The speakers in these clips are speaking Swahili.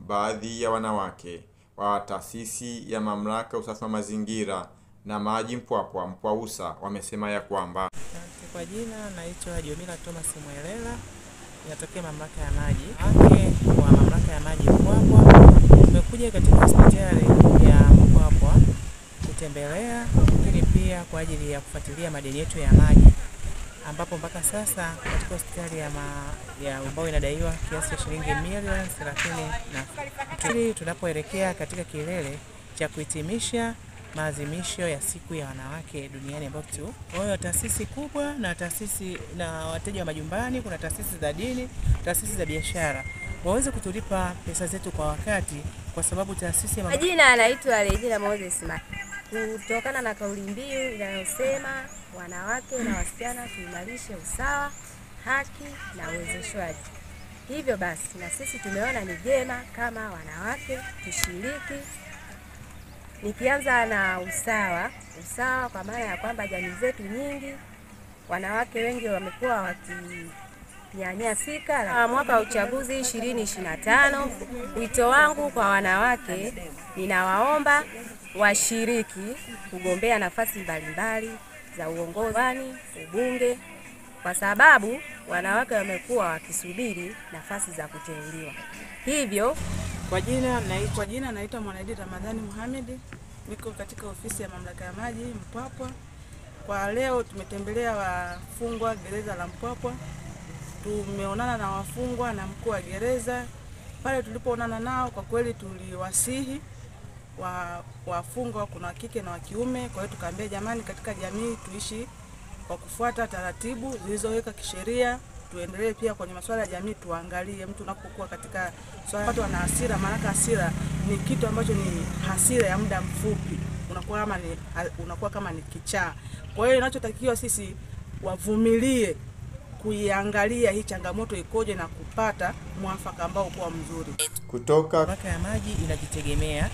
baadhi ya wanawake wa taasisi ya mamlaka usafi wa mazingira na maji Mpwapwa MPWAUSA wamesema ya kwamba kwa jina naitwa Jomila Thomas Mwelela, ninatokea mamlaka ya maji. Wa mamlaka ya maji Mpwapwa tumekuja katika hospitali ya Mpwapwa kutembelea, lakini pia kwa ajili ya kufuatilia madeni yetu ya maji, ambapo mpaka sasa katika hospitali ya ambayo inadaiwa kiasi cha shilingi milioni 30 tunapoelekea katika kilele cha kuhitimisha maadhimisho ya siku ya wanawake duniani, ambapo kwa hiyo taasisi kubwa na taasisi na wateja wa majumbani, kuna taasisi za dini, taasisi za biashara waweze kutulipa pesa zetu kwa wakati, kwa sababu taasisi ya Jina anaitwa Regina Moses kutokana na kauli mbiu inayosema wanawake na wasichana tuimarishe usawa, haki na uwezeshwaji. Hivyo basi na sisi tumeona ni jema kama wanawake tushiriki. Nikianza na usawa kwa maana ya kwamba jamii zetu nyingi wanawake wengi wamekuwa wakinyanyasika. Mwaka wa uchaguzi 2025, wito wangu kwa wanawake, ninawaomba washiriki kugombea nafasi mbalimbali za uongozi, ubunge, kwa sababu wanawake wamekuwa wakisubiri nafasi za kuteuliwa. Hivyo kwa jina naitwa Mwanaidi Ramadhani Muhammad, niko katika ofisi ya mamlaka ya maji Mpwapwa. Kwa leo tumetembelea wafungwa gereza la Mpwapwa. Tumeonana na wafungwa na mkuu wa gereza. Pale tulipoonana nao, kwa kweli tuliwasihi wafungwa, kuna kike na wa kiume. Kwa hiyo tukaambia, jamani, katika jamii tuishi kwa kufuata taratibu zilizoweka kisheria. Tuendelee pia kwenye masuala ya jamii, tuangalie mtu unapokuwa katika swala watu wana hasira, maana hasira ni kitu ambacho ni hasira ya muda mfupi, unakuwa kama ni kichaa. Kwa hiyo inachotakiwa sisi wavumilie kuiangalia hii changamoto ikoje na kupata mwafaka ambao uko mzuri. Kutoka mamlaka ya maji inajitegemea.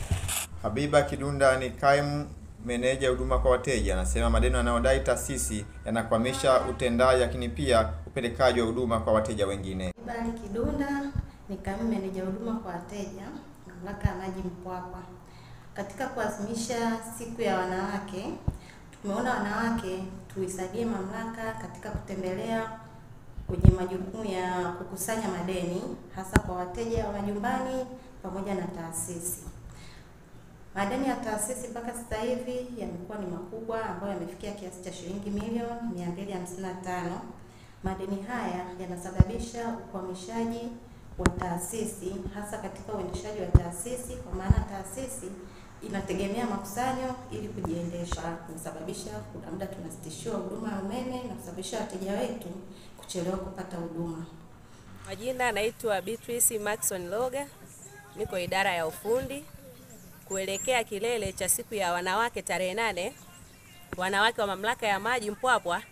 Habiba Kidunda ni kaimu meneja huduma kwa wateja, anasema madeni yanayodai taasisi yanakwamisha utendaji, lakini pia upelekaji wa huduma kwa wateja wengine. Habiba Kidunda ni kaimu meneja huduma kwa wateja mamlaka ya maji Mpwapwa. Katika kuadhimisha siku ya wanawake, tumeona wanawake tuisaidie mamlaka katika kutembelea kwenye majukumu ya kukusanya madeni, hasa kwa wateja wa majumbani pamoja na taasisi. Madeni ya taasisi mpaka sasa hivi yamekuwa ni makubwa, ambayo yamefikia kiasi cha shilingi milioni 255. Madeni haya yanasababisha ukwamishaji wa taasisi, hasa katika uendeshaji wa taasisi, kwa maana taasisi inategemea makusanyo ili kujiendesha, kusababisha kuna muda tunasitishiwa huduma ya umeme na kusababisha wateja wetu kuchelewa kupata huduma. Majina naitwa Beatrice Maxon Loga, niko idara ya ufundi. Kuelekea kilele cha siku ya wanawake tarehe 8, wanawake wa mamlaka ya maji Mpwapwa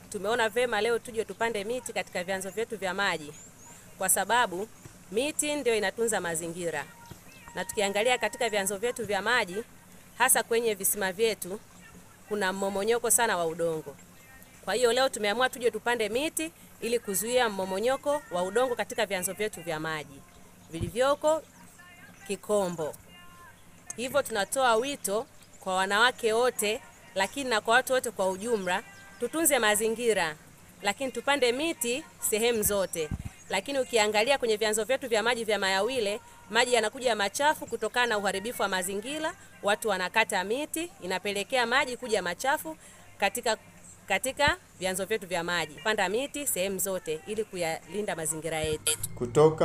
tumeona vema leo tuje tupande miti katika vyanzo vyetu vya maji, kwa sababu miti ndio inatunza mazingira. Na tukiangalia katika vyanzo vyetu vya maji, hasa kwenye visima vyetu, kuna mmomonyoko sana wa udongo. Kwa hiyo leo tumeamua tuje tupande miti ili kuzuia mmomonyoko wa udongo katika vyanzo vyetu vya maji vilivyoko Kikombo. Hivyo tunatoa wito kwa wanawake wote, lakini na kwa watu wote kwa ujumla, tutunze mazingira, lakini tupande miti sehemu zote. Lakini ukiangalia kwenye vyanzo vyetu vya maji vya Mayawile, maji yanakuja machafu kutokana na uharibifu wa mazingira. Watu wanakata miti, inapelekea maji kuja machafu katika vyanzo vyetu vya maji. Panda miti sehemu zote ili kuyalinda mazingira yetu. Kutoka